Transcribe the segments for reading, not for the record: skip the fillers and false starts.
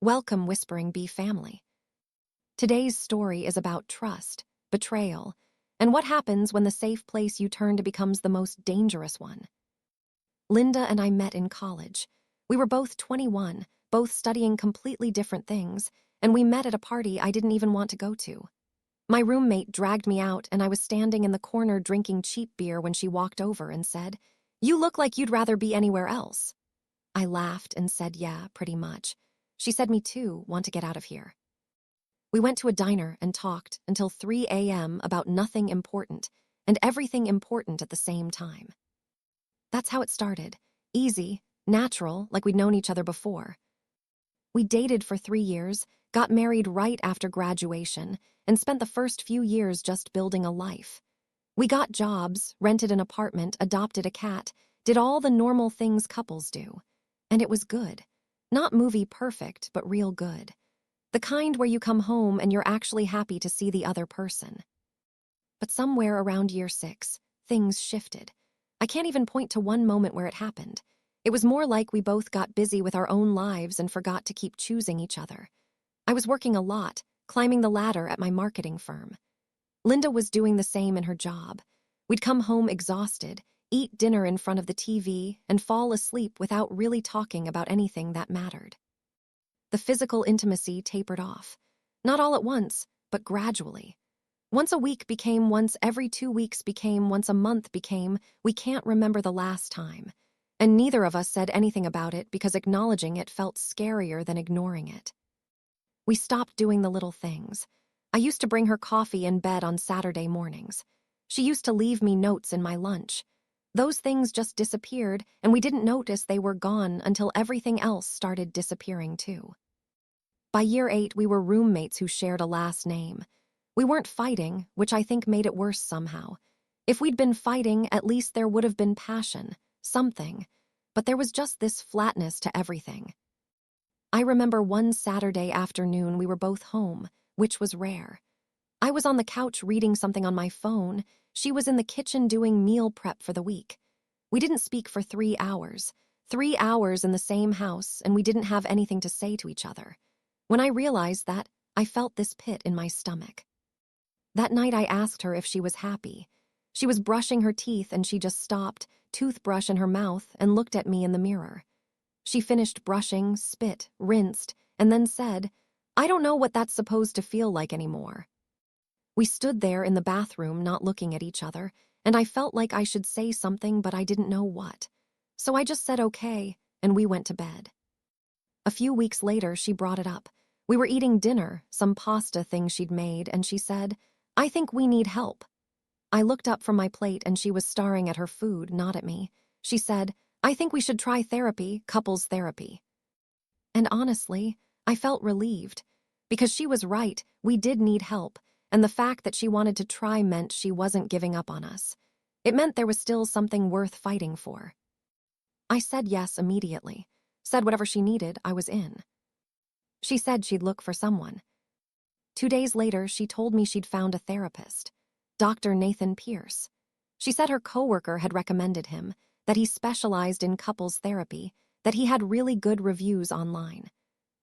Welcome, Whispering Bee family. Today's story is about trust, betrayal, and what happens when the safe place you turn to becomes the most dangerous one. Linda and I met in college. We were both 21, both studying completely different things, and we met at a party I didn't even want to go to. My roommate dragged me out, and I was standing in the corner drinking cheap beer when she walked over and said, "You look like you'd rather be anywhere else." I laughed and said, "Yeah, pretty much." She said, "Me too, want to get out of here." We went to a diner and talked until 3 a.m. about nothing important and everything important at the same time. That's how it started. Easy, natural, like we'd known each other before. We dated for 3 years, got married right after graduation, and spent the first few years just building a life. We got jobs, rented an apartment, adopted a cat, did all the normal things couples do. And it was good. Not movie perfect, but real good. The kind where you come home and you're actually happy to see the other person. But somewhere around year 6, things shifted. I can't even point to one moment where it happened. It was more like we both got busy with our own lives and forgot to keep choosing each other. I was working a lot, climbing the ladder at my marketing firm. Linda was doing the same in her job. We'd come home exhausted, eat dinner in front of the TV, and fall asleep without really talking about anything that mattered. The physical intimacy tapered off. Not all at once, but gradually. Once a week became once every 2 weeks became once a month became we can't remember the last time. And neither of us said anything about it because acknowledging it felt scarier than ignoring it. We stopped doing the little things. I used to bring her coffee in bed on Saturday mornings. She used to leave me notes in my lunch. Those things just disappeared, and we didn't notice they were gone until everything else started disappearing too. By year 8, we were roommates who shared a last name. We weren't fighting, which I think made it worse somehow. If we'd been fighting, at least there would have been passion, something. But there was just this flatness to everything. I remember one Saturday afternoon we were both home, which was rare. I was on the couch reading something on my phone. She was in the kitchen doing meal prep for the week. We didn't speak for 3 hours. 3 hours in the same house, and we didn't have anything to say to each other. When I realized that, I felt this pit in my stomach. That night I asked her if she was happy. She was brushing her teeth and she just stopped, toothbrush in her mouth, and looked at me in the mirror. She finished brushing, spit, rinsed, and then said, "I don't know what that's supposed to feel like anymore." We stood there in the bathroom not looking at each other, and I felt like I should say something but I didn't know what. So I just said okay, and we went to bed. A few weeks later she brought it up. We were eating dinner, some pasta thing she'd made, and she said, "I think we need help." I looked up from my plate and she was staring at her food, not at me. She said, "I think we should try therapy, couples therapy." And honestly, I felt relieved. Because she was right, we did need help, and the fact that she wanted to try meant she wasn't giving up on us. It meant there was still something worth fighting for. I said yes immediately. Said whatever she needed, I was in. She said she'd look for someone. 2 days later, she told me she'd found a therapist, Dr. Nathan Pierce. She said her coworker had recommended him, that he specialized in couples therapy, that he had really good reviews online.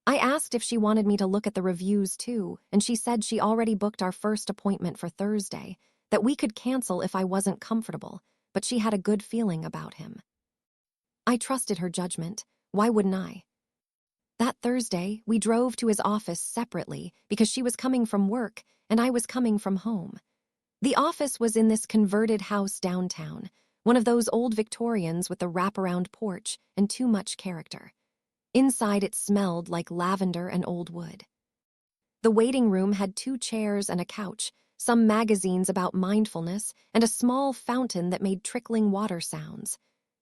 I asked if she wanted me to look at the reviews too, and she said she already booked our first appointment for Thursday, that we could cancel if I wasn't comfortable, but she had a good feeling about him. I trusted her judgment. Why wouldn't I? That Thursday, we drove to his office separately because she was coming from work and I was coming from home. The office was in this converted house downtown, one of those old Victorians with the wraparound porch and too much character. Inside it smelled like lavender and old wood. The waiting room had 2 chairs and a couch, some magazines about mindfulness, and a small fountain that made trickling water sounds.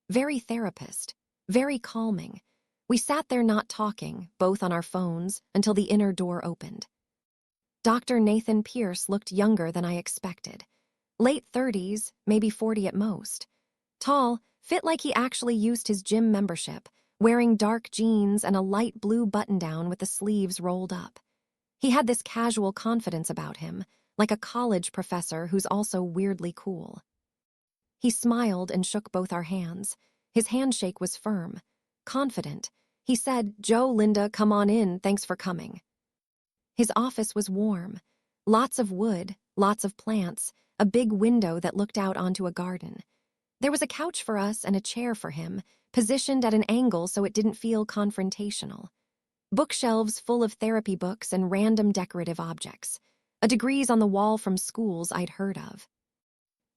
Very therapist, very calming. We sat there not talking, both on our phones, until the inner door opened. Dr. Nathan Pierce looked younger than I expected. Late 30s, maybe 40 at most. Tall, fit like he actually used his gym membership, wearing dark jeans and a light blue button-down with the sleeves rolled up. He had this casual confidence about him, like a college professor who's also weirdly cool. He smiled and shook both our hands. His handshake was firm, confident. He said, "Joe, Linda, come on in, thanks for coming." His office was warm. Lots of wood, lots of plants, a big window that looked out onto a garden. There was a couch for us and a chair for him, positioned at an angle so it didn't feel confrontational. Bookshelves full of therapy books and random decorative objects. Degrees on the wall from schools I'd heard of.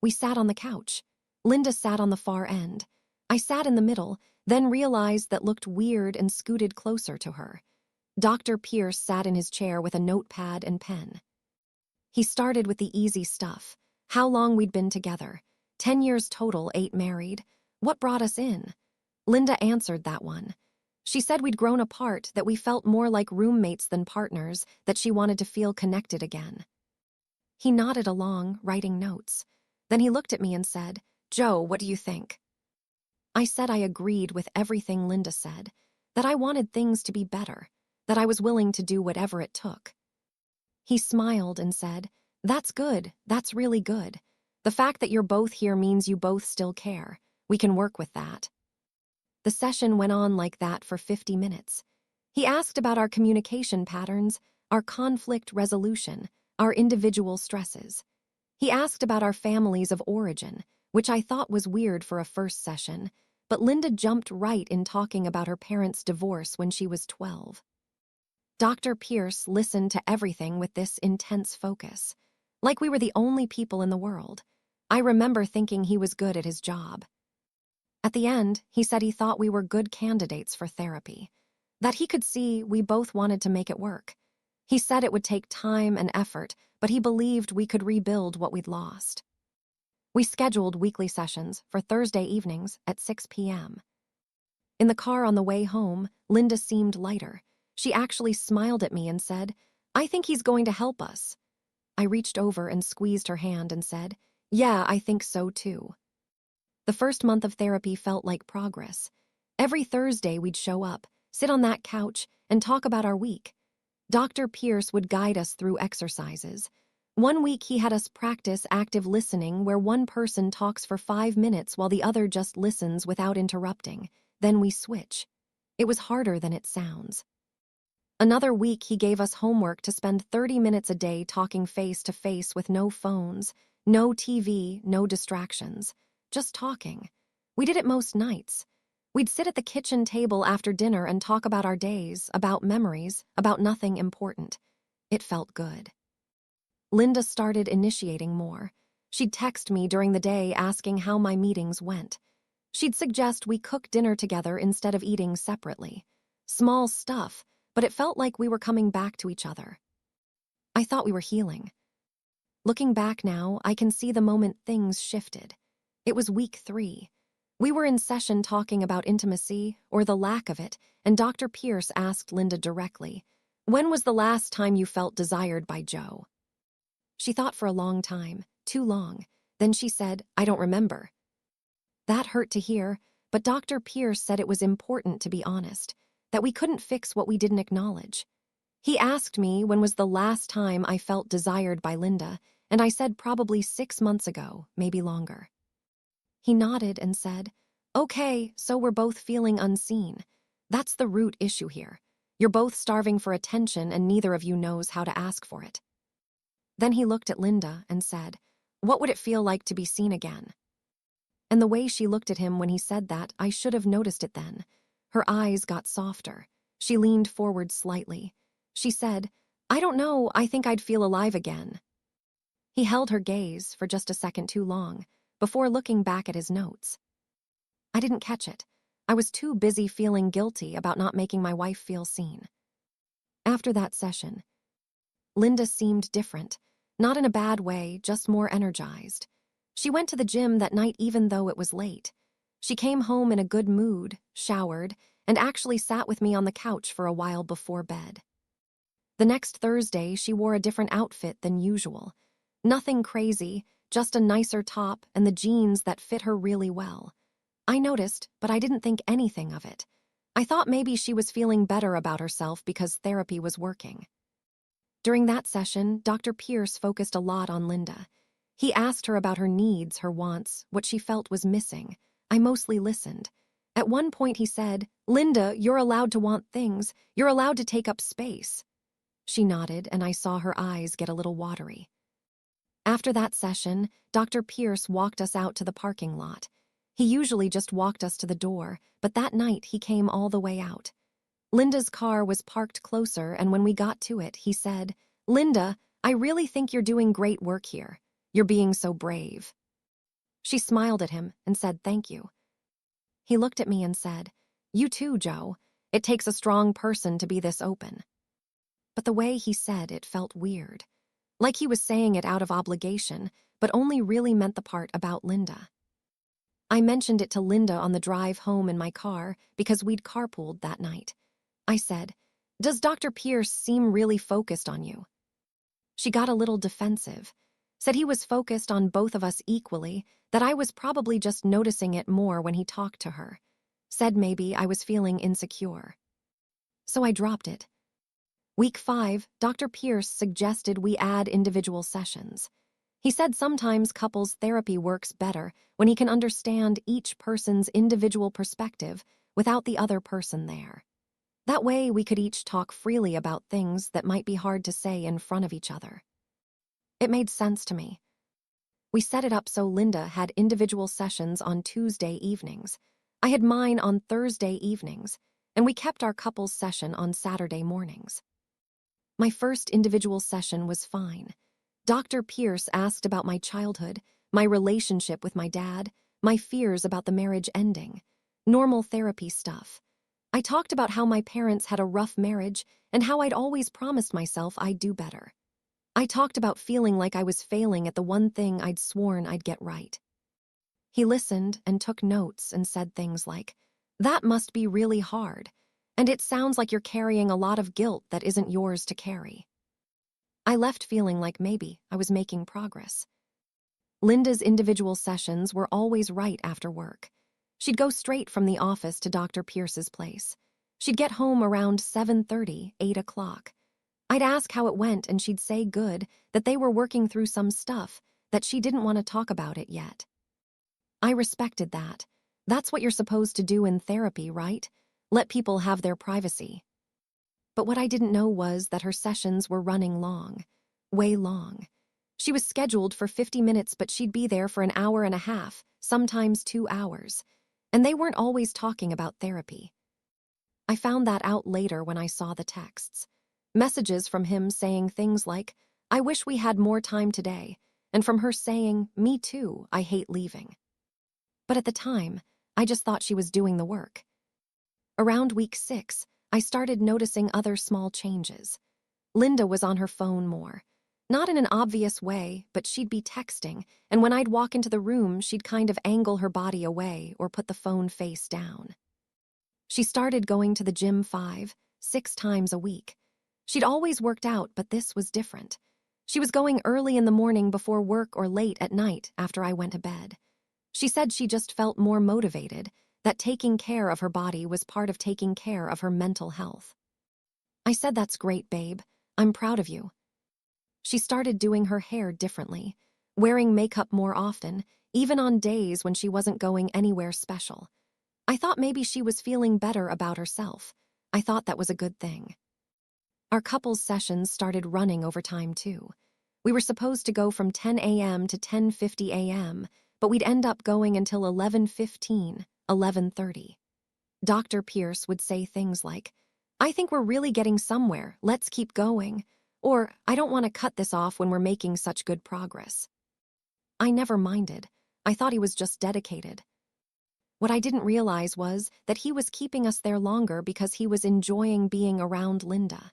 We sat on the couch. Linda sat on the far end. I sat in the middle, then realized that looked weird and scooted closer to her. Dr. Pierce sat in his chair with a notepad and pen. He started with the easy stuff. How long we'd been together. 10 years total, 8 married. What brought us in? Linda answered that one. She said we'd grown apart, that we felt more like roommates than partners, that she wanted to feel connected again. He nodded along, writing notes. Then he looked at me and said, "Joe, what do you think?" I said I agreed with everything Linda said, that I wanted things to be better, that I was willing to do whatever it took. He smiled and said, "That's good, that's really good. The fact that you're both here means you both still care. We can work with that." The session went on like that for 50 minutes. He asked about our communication patterns, our conflict resolution, our individual stresses. He asked about our families of origin, which I thought was weird for a first session, but Linda jumped right in talking about her parents' divorce when she was 12. Dr. Pierce listened to everything with this intense focus, like we were the only people in the world. I remember thinking he was good at his job. At the end, he said he thought we were good candidates for therapy, that he could see we both wanted to make it work. He said it would take time and effort, but he believed we could rebuild what we'd lost. We scheduled weekly sessions for Thursday evenings at 6 p.m. In the car on the way home, Linda seemed lighter. She actually smiled at me and said, "I think he's going to help us." I reached over and squeezed her hand and said, "Yeah, I think so too." The first month of therapy felt like progress. Every Thursday we'd show up, sit on that couch, and talk about our week. Dr. Pierce would guide us through exercises. One week he had us practice active listening, where one person talks for 5 minutes while the other just listens without interrupting. Then we switch. It was harder than it sounds. Another week he gave us homework to spend 30 minutes a day talking face to face with no phones, no TV, no distractions. Just talking. We did it most nights. We'd sit at the kitchen table after dinner and talk about our days, about memories, about nothing important. It felt good. Linda started initiating more. She'd text me during the day asking how my meetings went. She'd suggest we cook dinner together instead of eating separately. Small stuff, but it felt like we were coming back to each other. I thought we were healing. Looking back now, I can see the moment things shifted. It was week 3. We were in session talking about intimacy, or the lack of it, and Dr. Pierce asked Linda directly, "When was the last time you felt desired by Joe?" She thought for a long time, too long. Then she said, "I don't remember." That hurt to hear, but Dr. Pierce said it was important to be honest, that we couldn't fix what we didn't acknowledge. He asked me when was the last time I felt desired by Linda, and I said probably 6 months ago, maybe longer. He nodded and said, "Okay, so we're both feeling unseen. That's the root issue here. You're both starving for attention and neither of you knows how to ask for it." Then he looked at Linda and said, "What would it feel like to be seen again?" And the way she looked at him when he said that, I should have noticed it then. Her eyes got softer. She leaned forward slightly. She said, "I don't know, I think I'd feel alive again." He held her gaze for just a second too long, before looking back at his notes. I didn't catch it. I was too busy feeling guilty about not making my wife feel seen. After that session, Linda seemed different, not in a bad way, just more energized. She went to the gym that night even though it was late. She came home in a good mood, showered, and actually sat with me on the couch for a while before bed. The next Thursday, she wore a different outfit than usual. Nothing crazy, just a nicer top and the jeans that fit her really well. I noticed, but I didn't think anything of it. I thought maybe she was feeling better about herself because therapy was working. During that session, Dr. Pierce focused a lot on Linda. He asked her about her needs, her wants, what she felt was missing. I mostly listened. At one point he said, "Linda, you're allowed to want things. You're allowed to take up space." She nodded, and I saw her eyes get a little watery. After that session, Dr. Pierce walked us out to the parking lot. He usually just walked us to the door, but that night he came all the way out. Linda's car was parked closer, and when we got to it, he said, "Linda, I really think you're doing great work here. You're being so brave." She smiled at him and said thank you. He looked at me and said, "You too, Joe. It takes a strong person to be this open." But the way he said it felt weird. Like he was saying it out of obligation, but only really meant the part about Linda. I mentioned it to Linda on the drive home in my car because we'd carpooled that night. I said, "Does Dr. Pierce seem really focused on you?" She got a little defensive, said he was focused on both of us equally, that I was probably just noticing it more when he talked to her, said maybe I was feeling insecure. So I dropped it. Week 5, Dr. Pierce suggested we add individual sessions. He said sometimes couples therapy works better when he can understand each person's individual perspective without the other person there. That way we could each talk freely about things that might be hard to say in front of each other. It made sense to me. We set it up so Linda had individual sessions on Tuesday evenings. I had mine on Thursday evenings, and we kept our couples session on Saturday mornings. My first individual session was fine. Dr. Pierce asked about my childhood, my relationship with my dad, my fears about the marriage ending, normal therapy stuff. I talked about how my parents had a rough marriage and how I'd always promised myself I'd do better. I talked about feeling like I was failing at the one thing I'd sworn I'd get right. He listened and took notes and said things like, "That must be really hard, and it sounds like you're carrying a lot of guilt that isn't yours to carry." I left feeling like maybe I was making progress. Linda's individual sessions were always right after work. She'd go straight from the office to Dr. Pierce's place. She'd get home around 7:30, 8 o'clock. I'd ask how it went and she'd say good, that they were working through some stuff, that she didn't want to talk about it yet. I respected that. That's what you're supposed to do in therapy, right? Let people have their privacy. But what I didn't know was that her sessions were running long, way long. She was scheduled for 50 minutes, but she'd be there for an hour and a half, sometimes 2 hours. And they weren't always talking about therapy. I found that out later when I saw the texts. Messages from him saying things like, "I wish we had more time today," and from her saying, "Me too, I hate leaving." But at the time, I just thought she was doing the work. Around week 6, I started noticing other small changes. Linda was on her phone more. Not in an obvious way, but she'd be texting, and when I'd walk into the room, she'd kind of angle her body away or put the phone face down. She started going to the gym 5, 6 times a week. She'd always worked out, but this was different. She was going early in the morning before work or late at night after I went to bed. She said she just felt more motivated, that taking care of her body was part of taking care of her mental health. I said, "That's great, babe. I'm proud of you." She started doing her hair differently, wearing makeup more often, even on days when she wasn't going anywhere special. I thought maybe she was feeling better about herself. I thought that was a good thing. Our couples sessions started running over time too. We were supposed to go from 10 a.m. to 10:50 a.m., but we'd end up going until 11:15, 11:30. Dr. Pierce would say things like, "I think we're really getting somewhere, let's keep going," or "I don't want to cut this off when we're making such good progress." I never minded. I thought he was just dedicated. What I didn't realize was that he was keeping us there longer because he was enjoying being around Linda.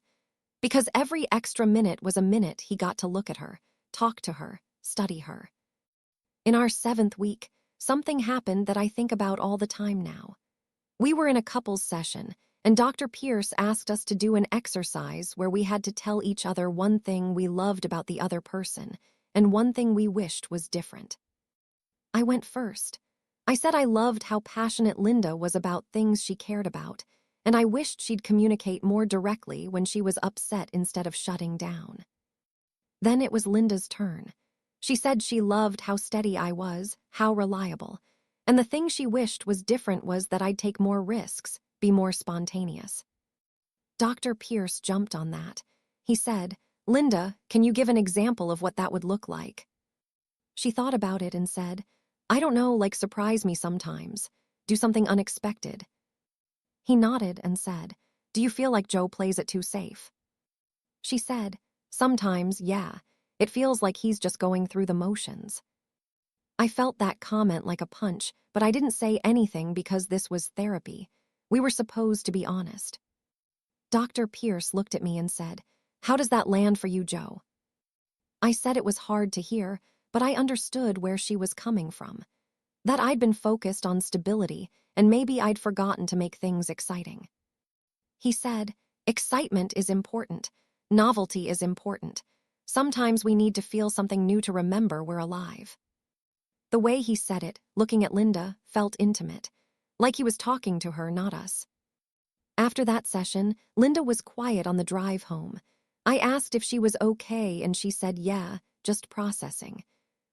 Because every extra minute was a minute he got to look at her, talk to her, study her. In our 7th week, something happened that I think about all the time now. We were in a couples session, and Dr. Pierce asked us to do an exercise where we had to tell each other one thing we loved about the other person and one thing we wished was different. I went first. I said I loved how passionate Linda was about things she cared about, and I wished she'd communicate more directly when she was upset instead of shutting down. Then it was Linda's turn. She said she loved how steady I was, how reliable, And the thing she wished was different was that I'd take more risks, be more spontaneous. Dr. Pierce jumped on that. He said, "Linda, can you give an example of what that would look like?" She thought about it and said, "I don't know, like surprise me sometimes. Do something unexpected." He nodded and said, "Do you feel like Joe plays it too safe?" She said, "Sometimes, yeah. It feels like he's just going through the motions." I felt that comment like a punch, but I didn't say anything because this was therapy. We were supposed to be honest. Dr. Pierce looked at me and said, "How does that land for you, Joe?" I said it was hard to hear, but I understood where she was coming from. That I'd been focused on stability, and maybe I'd forgotten to make things exciting. He said, "Excitement is important. Novelty is important. Sometimes we need to feel something new to remember we're alive." The way he said it, looking at Linda, felt intimate. Like he was talking to her, not us. After that session, Linda was quiet on the drive home. I asked if she was okay, and she said yeah, just processing.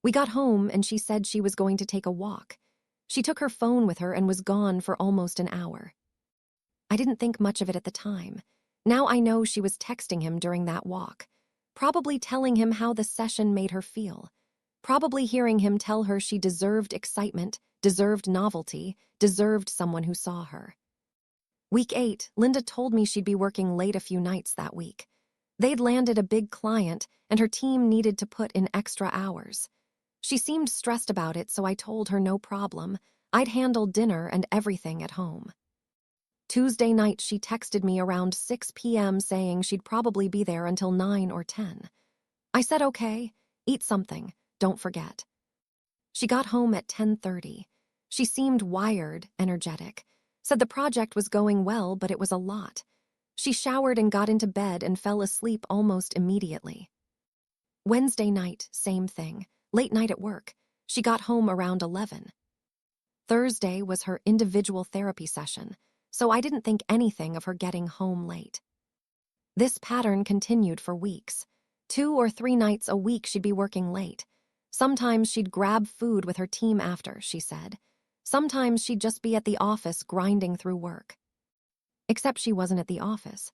We got home, and she said she was going to take a walk. She took her phone with her and was gone for almost an hour. I didn't think much of it at the time. Now I know she was texting him during that walk, probably telling him how the session made her feel, probably hearing him tell her she deserved excitement, deserved novelty, deserved someone who saw her. Week 8, Linda told me she'd be working late a few nights that week. They'd landed a big client, and her team needed to put in extra hours. She seemed stressed about it, so I told her no problem. I'd handle dinner and everything at home. Tuesday night, she texted me around 6 p.m. saying she'd probably be there until 9 or 10. I said, "Okay, eat something, don't forget." She got home at 10:30. She seemed wired, energetic. Said the project was going well, but it was a lot. She showered and got into bed and fell asleep almost immediately. Wednesday night, same thing. Late night at work. She got home around 11. Thursday was her individual therapy session, so I didn't think anything of her getting home late. This pattern continued for weeks. 2 or 3 nights a week she'd be working late. Sometimes she'd grab food with her team after, she said. Sometimes she'd just be at the office grinding through work. Except she wasn't at the office.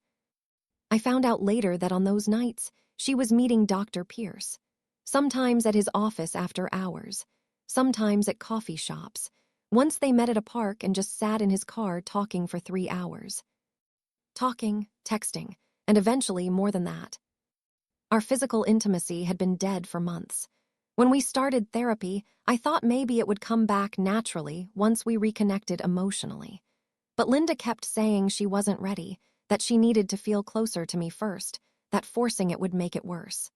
I found out later that on those nights, she was meeting Dr. Pierce. Sometimes at his office after hours. Sometimes at coffee shops. Once they met at a park and just sat in his car talking for 3 hours. Talking, texting, and eventually more than that. Our physical intimacy had been dead for months. When we started therapy, I thought maybe it would come back naturally once we reconnected emotionally. But Linda kept saying she wasn't ready, that she needed to feel closer to me first, that forcing it would make it worse.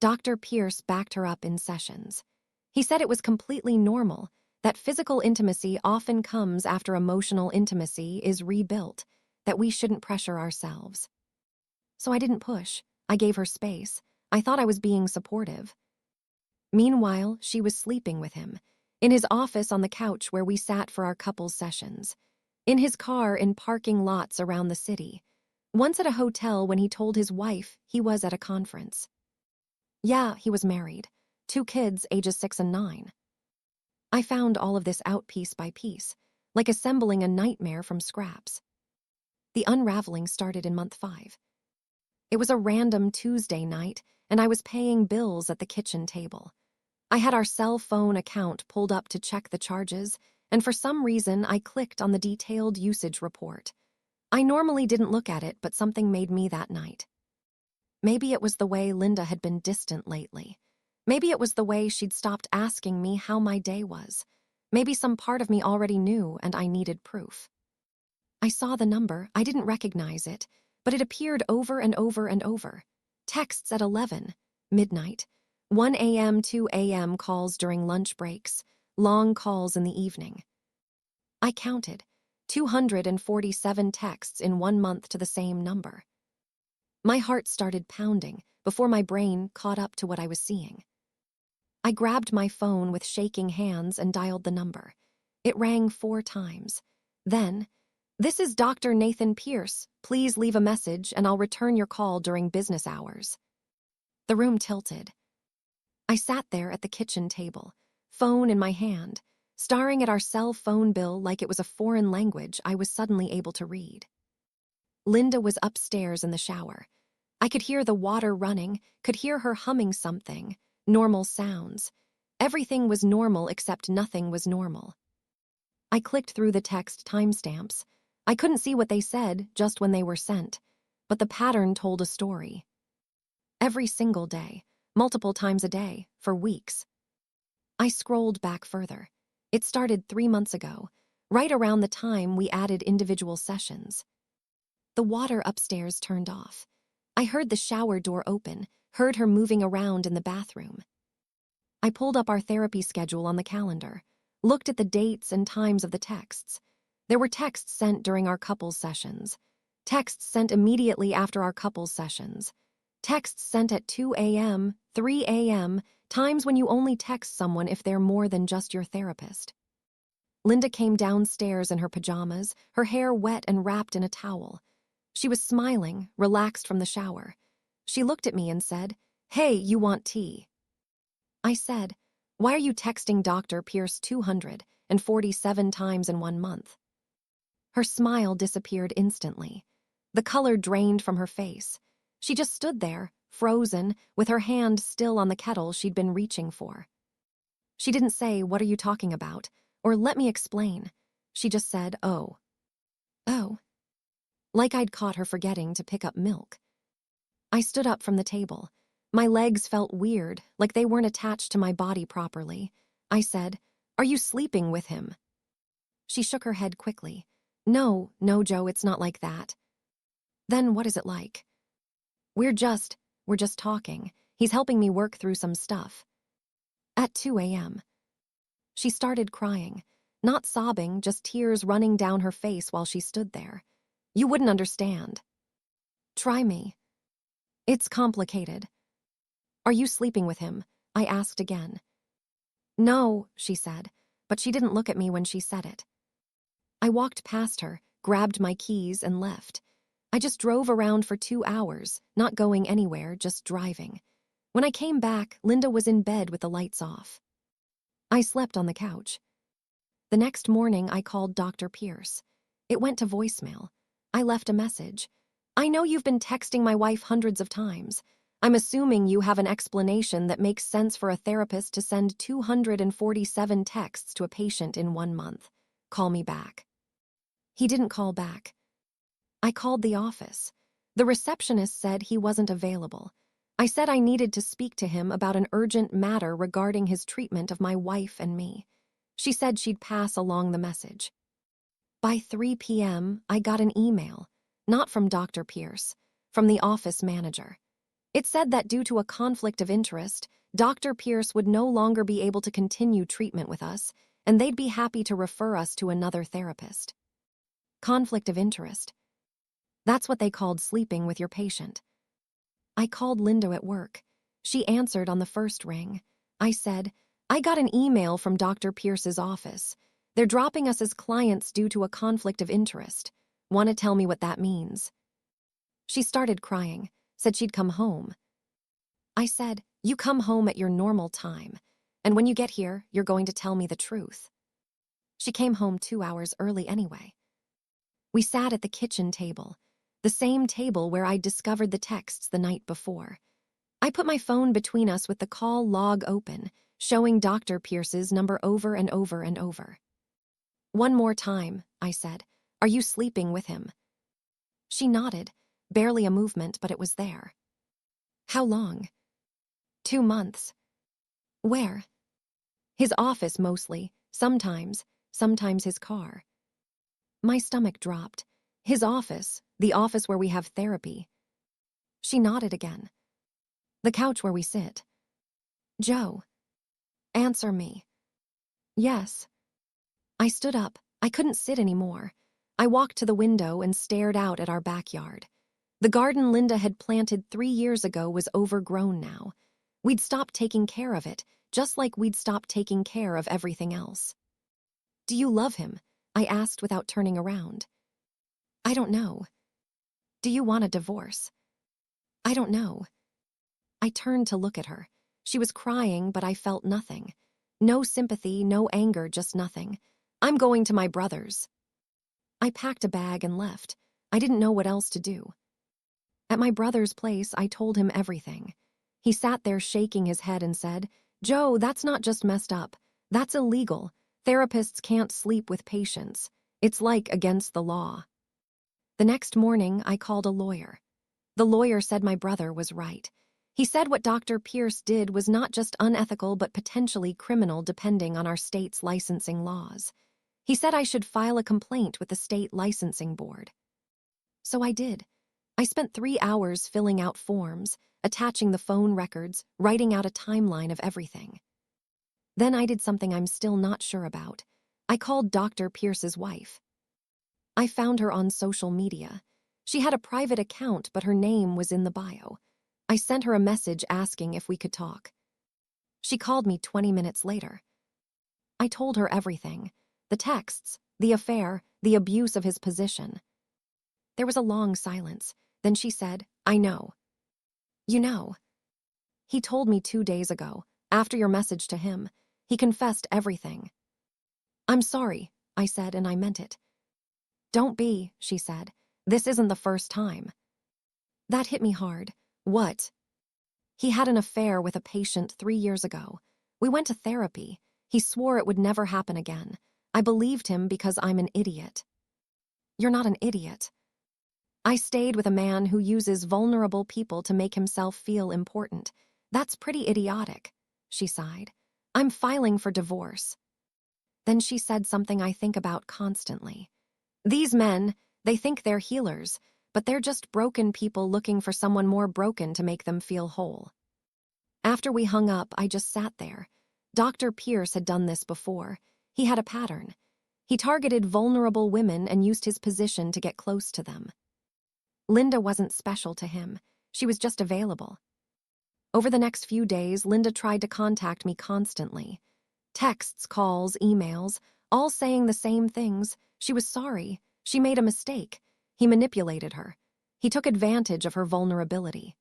Dr. Pierce backed her up in sessions. He said it was completely normal, that physical intimacy often comes after emotional intimacy is rebuilt, that we shouldn't pressure ourselves. So I didn't push. I gave her space. I thought I was being supportive. Meanwhile, she was sleeping with him, in his office on the couch where we sat for our couples sessions, in his car in parking lots around the city, once at a hotel when he told his wife he was at a conference. Yeah, he was married, 2 kids ages 6 and 9. I found all of this out piece by piece, like assembling a nightmare from scraps. The unraveling started in month 5. It was a random Tuesday night, and I was paying bills at the kitchen table. I had our cell phone account pulled up to check the charges, and for some reason I clicked on the detailed usage report. I normally didn't look at it, but something made me that night. Maybe it was the way Linda had been distant lately. Maybe it was the way she'd stopped asking me how my day was. Maybe some part of me already knew and I needed proof. I saw the number, I didn't recognize it, but it appeared over and over and over. Texts at 11, midnight, 1 a.m., 2 a.m. calls during lunch breaks, long calls in the evening. I counted, 247 texts in 1 month to the same number. My heart started pounding before my brain caught up to what I was seeing. I grabbed my phone with shaking hands and dialed the number. It rang 4 times. Then, "This is Dr. Nathan Pierce. Please leave a message and I'll return your call during business hours." The room tilted. I sat there at the kitchen table, phone in my hand. staring at our cell phone bill like it was a foreign language I was suddenly able to read. Linda was upstairs in the shower. I could hear the water running, could hear her humming something, normal sounds. Everything was normal except nothing was normal. I clicked through the text timestamps. I couldn't see what they said, just when they were sent. But the pattern told a story. Every single day, multiple times a day, for weeks. I scrolled back further. It started 3 months ago, right around the time we added individual sessions. The water upstairs turned off. I heard the shower door open, heard her moving around in the bathroom. I pulled up our therapy schedule on the calendar, looked at the dates and times of the texts. There were texts sent during our couples sessions, texts sent immediately after our couples sessions, texts sent at 2 a.m., 3 a.m., times when you only text someone if they're more than just your therapist. Linda came downstairs in her pajamas, her hair wet and wrapped in a towel. She was smiling, relaxed from the shower. She looked at me and said, "Hey, you want tea?" I said, "Why are you texting Dr. Pierce 247 times in 1 month?" Her smile disappeared instantly. The color drained from her face. She just stood there, frozen, with her hand still on the kettle she'd been reaching for. She didn't say, "What are you talking about?" or "Let me explain." She just said, "Oh." Oh. Like I'd caught her forgetting to pick up milk. I stood up from the table. My legs felt weird, like they weren't attached to my body properly. I said, "Are you sleeping with him?" She shook her head quickly. No, Joe, it's not like that." "Then what is it like?" We're just talking. He's helping me work through some stuff." At 2 a.m. She started crying. Not sobbing, just tears running down her face while she stood there. "You wouldn't understand." "Try me." "It's complicated." "Are you sleeping with him?" I asked again. "No," she said, but she didn't look at me when she said it. I walked past her, grabbed my keys, and left. I just drove around for 2 hours, not going anywhere, just driving. When I came back, Linda was in bed with the lights off. I slept on the couch. The next morning, I called Dr. Pierce. It went to voicemail. I left a message. "I know you've been texting my wife hundreds of times. I'm assuming you have an explanation that makes sense for a therapist to send 247 texts to a patient in 1 month. Call me back." He didn't call back. I called the office. The receptionist said he wasn't available. I said I needed to speak to him about an urgent matter regarding his treatment of my wife and me. She said she'd pass along the message. By 3 p.m., I got an email, not from Dr. Pierce, from the office manager. It said that due to a conflict of interest, Dr. Pierce would no longer be able to continue treatment with us, and they'd be happy to refer us to another therapist. Conflict of interest. That's what they called sleeping with your patient. I called Linda at work. She answered on the first ring. I said, "I got an email from Dr. Pierce's office. They're dropping us as clients due to a conflict of interest. Want to tell me what that means?" She started crying, said she'd come home. I said, "You come home at your normal time, and when you get here, you're going to tell me the truth." She came home 2 hours early anyway. We sat at the kitchen table, the same table where I'd discovered the texts the night before. I put my phone between us with the call log open, showing Dr. Pierce's number over and over and over. "One more time," I said. "Are you sleeping with him?" She nodded, barely a movement, but it was there. "How long?" 2 months. "Where?" "His office mostly, sometimes his car." My stomach dropped. "His office, the office where we have therapy." She nodded again. "The couch where we sit." "Joe." "Answer me." "Yes." I stood up. I couldn't sit anymore. I walked to the window and stared out at our backyard. The garden Linda had planted 3 years ago was overgrown now. We'd stopped taking care of it, just like we'd stopped taking care of everything else. "Do you love him?" I asked without turning around. "I don't know." "Do you want a divorce?" "I don't know." I turned to look at her. She was crying, but I felt nothing. No sympathy, no anger, just nothing. I'm going to my brother's. I packed a bag and left. I didn't know what else to do. At my brother's place, I told him everything. He sat there shaking his head and said, "Joe, that's not just messed up. That's illegal. Therapists can't sleep with patients. It's like against the law." The next morning, I called a lawyer. The lawyer said my brother was right. He said what Dr. Pierce did was not just unethical but potentially criminal depending on our state's licensing laws. He said I should file a complaint with the state licensing board. So I did. I spent 3 hours filling out forms, attaching the phone records, writing out a timeline of everything. Then I did something I'm still not sure about. I called Dr. Pierce's wife. I found her on social media. She had a private account, but her name was in the bio. I sent her a message asking if we could talk. She called me 20 minutes later. I told her everything. The texts, the affair, the abuse of his position. There was a long silence. Then she said, "I know." "You know?" "He told me 2 days ago, after your message to him. He confessed everything." "I'm sorry," I said, and I meant it. "Don't be," she said. "This isn't the first time." That hit me hard. What? He had an affair with a patient 3 years ago. We went to therapy. He swore it would never happen again. I believed him because I'm an idiot. You're not an idiot. I stayed with a man who uses vulnerable people to make himself feel important. That's pretty idiotic, she sighed. I'm filing for divorce. Then she said something I think about constantly. These men, they think they're healers, but they're just broken people looking for someone more broken to make them feel whole. After we hung up, I just sat there. Dr. Pierce had done this before. He had a pattern. He targeted vulnerable women and used his position to get close to them. Linda wasn't special to him. She was just available. Over the next few days, Linda tried to contact me constantly. Texts, calls, emails, all saying the same things. She was sorry. She made a mistake. He manipulated her. He took advantage of her vulnerability.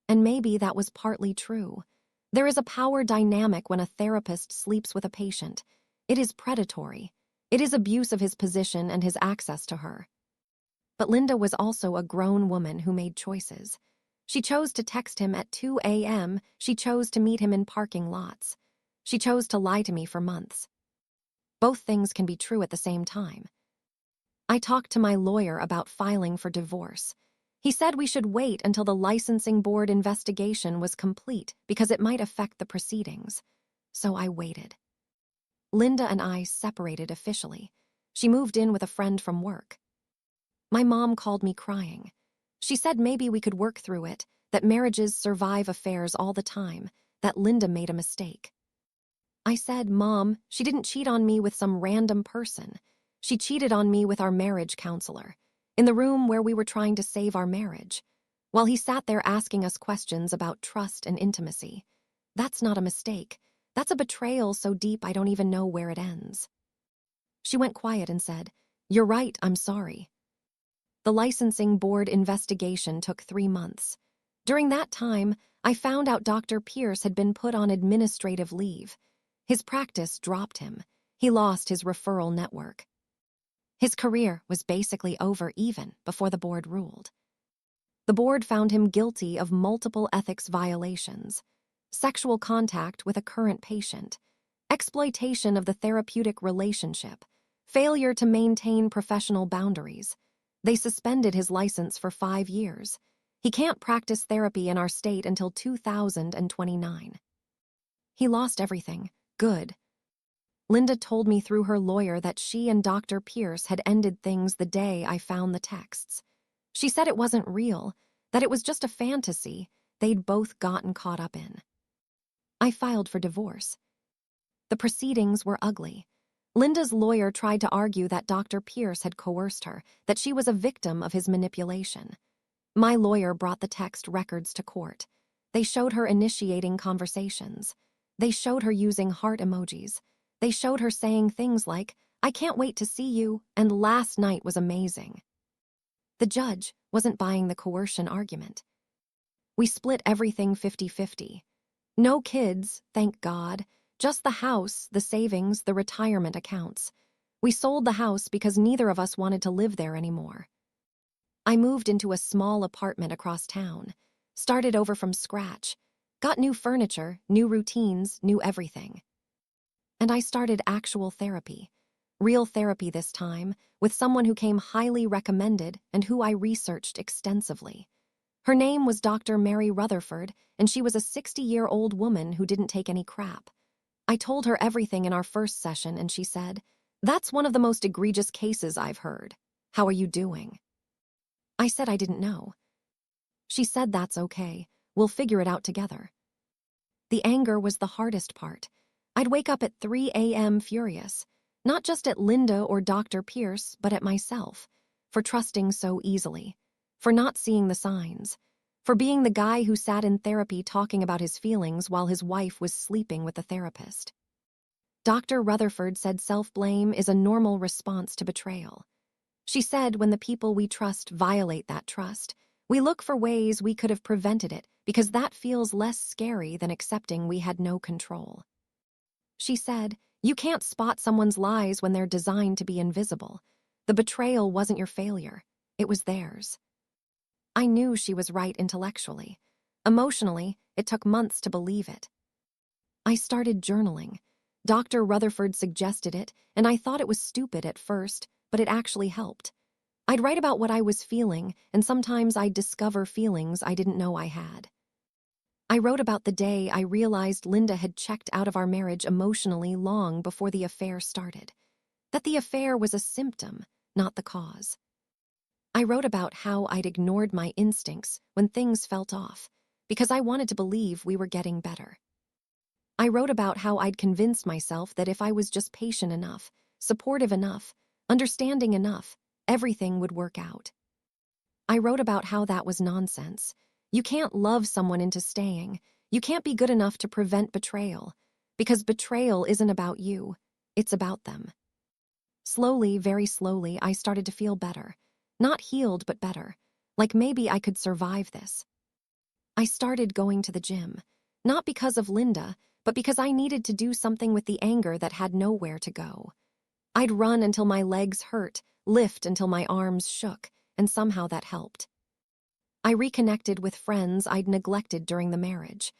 And maybe that was partly true. There is a power dynamic when a therapist sleeps with a patient. It is predatory. It is abuse of his position and his access to her. But Linda was also a grown woman who made choices. She chose to text him at 2 a.m. She chose to meet him in parking lots. She chose to lie to me for months. Both things can be true at the same time. I talked to my lawyer about filing for divorce. He said we should wait until the licensing board investigation was complete because it might affect the proceedings. So I waited. Linda and I separated officially. She moved in with a friend from work. My mom called me crying. She said maybe we could work through it, that marriages survive affairs all the time, that Linda made a mistake. I said, "Mom, she didn't cheat on me with some random person. She cheated on me with our marriage counselor, in the room where we were trying to save our marriage, while he sat there asking us questions about trust and intimacy. That's not a mistake. That's a betrayal so deep I don't even know where it ends." She went quiet and said, "You're right, I'm sorry." The licensing board investigation took 3 months. During that time, I found out Dr. Pierce had been put on administrative leave. His practice dropped him. He lost his referral network. His career was basically over even before the board ruled. The board found him guilty of multiple ethics violations: sexual contact with a current patient, exploitation of the therapeutic relationship, failure to maintain professional boundaries. They suspended his license for 5 years. He can't practice therapy in our state until 2029. He lost everything. Good. Linda told me through her lawyer that she and Dr. Pierce had ended things the day I found the texts. She said it wasn't real, that it was just a fantasy they'd both gotten caught up in. I filed for divorce. The proceedings were ugly. Linda's lawyer tried to argue that Dr. Pierce had coerced her, that she was a victim of his manipulation. My lawyer brought the text records to court. They showed her initiating conversations. They showed her using heart emojis. They showed her saying things like, "I can't wait to see you," and "last night was amazing." The judge wasn't buying the coercion argument. We split everything 50-50. No kids, thank God, Just the house, the savings, the retirement accounts. We sold the house because neither of us wanted to live there anymore. I moved into a small apartment across town, started over from scratch, got new furniture, new routines, new everything. And I started actual therapy. Real therapy this time, with someone who came highly recommended and who I researched extensively. Her name was Dr. Mary Rutherford, and she was a 60-year-old woman who didn't take any crap. I told her everything in our first session, and she said, "That's one of the most egregious cases I've heard. How are you doing?" I said I didn't know. She said that's okay. We'll figure it out together. The anger was the hardest part. I'd wake up at 3 a.m. furious, not just at Linda or Dr. Pierce, but at myself, for trusting so easily, for not seeing the signs, for being the guy who sat in therapy talking about his feelings while his wife was sleeping with the therapist. Dr. Rutherford said self-blame is a normal response to betrayal. She said when the people we trust violate that trust, we look for ways we could have prevented it because that feels less scary than accepting we had no control. She said, you can't spot someone's lies when they're designed to be invisible. The betrayal wasn't your failure. It was theirs. I knew she was right intellectually. Emotionally, it took months to believe it. I started journaling. Dr. Rutherford suggested it, and I thought it was stupid at first, but it actually helped. I'd write about what I was feeling, and sometimes I'd discover feelings I didn't know I had. I wrote about the day I realized Linda had checked out of our marriage emotionally long before the affair started. That the affair was a symptom, not the cause. I wrote about how I'd ignored my instincts when things felt off, because I wanted to believe we were getting better. I wrote about how I'd convinced myself that if I was just patient enough, supportive enough, understanding enough, everything would work out. I wrote about how that was nonsense. You can't love someone into staying. You can't be good enough to prevent betrayal, because betrayal isn't about you, it's about them. Slowly, very slowly, I started to feel better. Not healed, but better. Like maybe I could survive this. I started going to the gym, not because of Linda, but because I needed to do something with the anger that had nowhere to go. I'd run until my legs hurt, lift until my arms shook, and somehow that helped. I reconnected with friends I'd neglected during the marriage.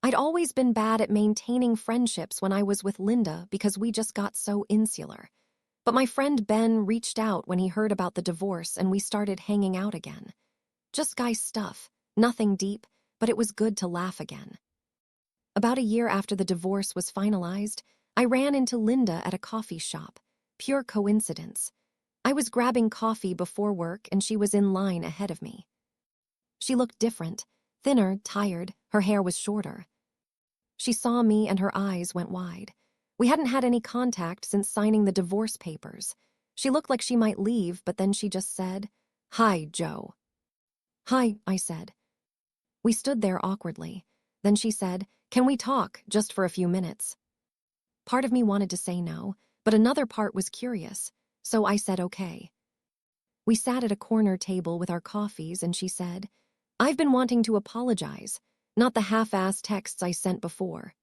I'd always been bad at maintaining friendships when I was with Linda because we just got so insular. But my friend Ben reached out when he heard about the divorce and we started hanging out again. Just guy stuff, nothing deep, but it was good to laugh again. About a year after the divorce was finalized, I ran into Linda at a coffee shop. Pure coincidence. I was grabbing coffee before work and she was in line ahead of me. She looked different, thinner, tired, her hair was shorter. She saw me and her eyes went wide. We hadn't had any contact since signing the divorce papers. She looked like she might leave, but then she just said, "Hi, Joe." "Hi," I said. We stood there awkwardly. Then she said, "Can we talk, just for a few minutes?" Part of me wanted to say no, but another part was curious, so I said okay. We sat at a corner table with our coffees and she said, "I've been wanting to apologize, not the half-assed texts I sent before."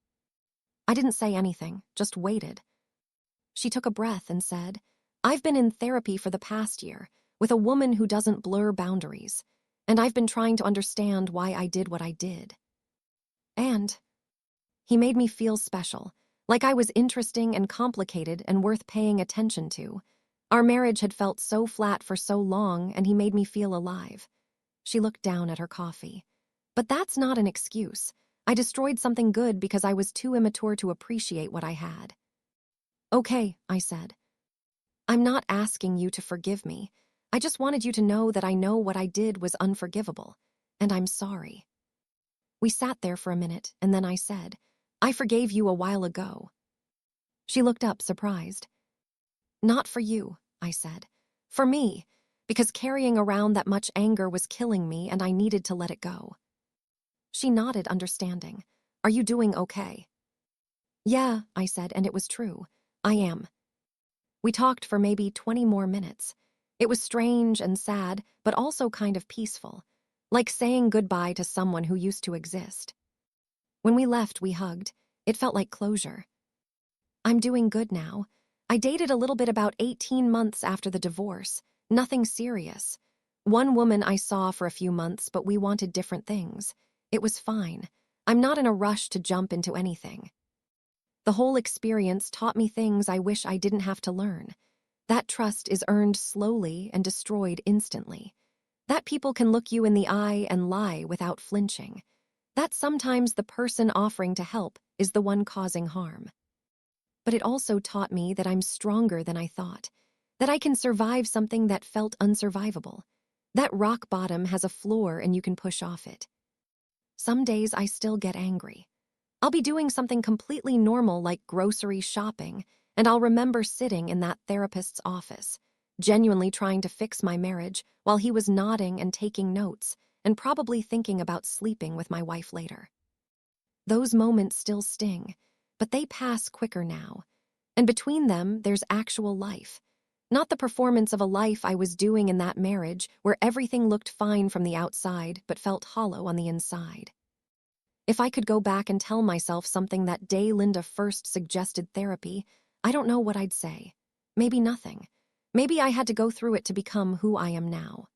I didn't say anything, just waited. She took a breath and said, "I've been in therapy for the past year, with a woman who doesn't blur boundaries, and I've been trying to understand why I did what I did." And he made me feel special, like I was interesting and complicated and worth paying attention to. Our marriage had felt so flat for so long, and he made me feel alive. She looked down at her coffee. But that's not an excuse. I destroyed something good because I was too immature to appreciate what I had. "Okay," I said. "I'm not asking you to forgive me. I just wanted you to know that I know what I did was unforgivable, and I'm sorry." We sat there for a minute, and then I said, "I forgave you a while ago." She looked up, surprised. "Not for you," I said. "For me, because carrying around that much anger was killing me and I needed to let it go." She nodded, understanding. "Are you doing okay?" "Yeah," I said, and it was true. I am. We talked for maybe 20 more minutes. It was strange and sad, but also kind of peaceful, like saying goodbye to someone who used to exist. When we left, we hugged. It felt like closure. I'm doing good now. I dated a little bit about 18 months after the divorce. Nothing serious. One woman I saw for a few months, but we wanted different things. It was fine. I'm not in a rush to jump into anything. The whole experience taught me things I wish I didn't have to learn. That trust is earned slowly and destroyed instantly. That people can look you in the eye and lie without flinching. That sometimes the person offering to help is the one causing harm. But it also taught me that I'm stronger than I thought, that I can survive something that felt unsurvivable. That rock bottom has a floor and you can push off it. Some days I still get angry. I'll be doing something completely normal like grocery shopping, and I'll remember sitting in that therapist's office, genuinely trying to fix my marriage while he was nodding and taking notes, and probably thinking about sleeping with my wife later. Those moments still sting, but they pass quicker now. And between them, there's actual life. Not the performance of a life I was doing in that marriage where everything looked fine from the outside but felt hollow on the inside. If I could go back and tell myself something that day Linda first suggested therapy, I don't know what I'd say. Maybe nothing. Maybe I had to go through it to become who I am now.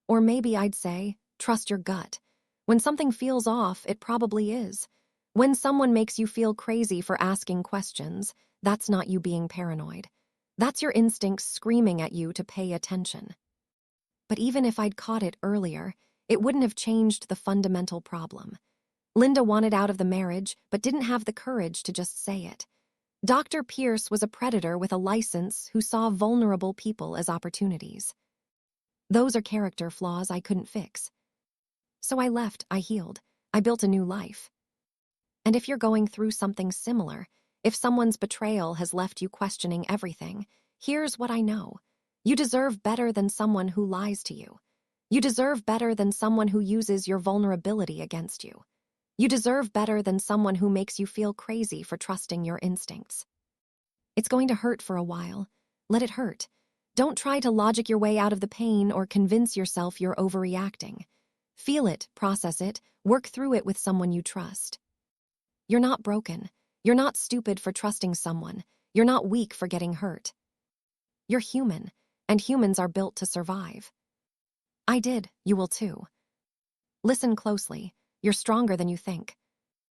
Or maybe I'd say, trust your gut. When something feels off, it probably is. When someone makes you feel crazy for asking questions, that's not you being paranoid. That's your instincts screaming at you to pay attention. But even if I'd caught it earlier, it wouldn't have changed the fundamental problem. Linda wanted out of the marriage, but didn't have the courage to just say it. Dr. Pierce was a predator with a license who saw vulnerable people as opportunities. Those are character flaws I couldn't fix. So I left, I healed, I built a new life. And if you're going through something similar, if someone's betrayal has left you questioning everything, here's what I know. You deserve better than someone who lies to you. You deserve better than someone who uses your vulnerability against you. You deserve better than someone who makes you feel crazy for trusting your instincts. It's going to hurt for a while. Let it hurt. Don't try to logic your way out of the pain or convince yourself you're overreacting. Feel it, process it, work through it with someone you trust. You're not broken. You're not stupid for trusting someone. You're not weak for getting hurt. You're human, and humans are built to survive. I did, you will too. Listen closely. You're stronger than you think.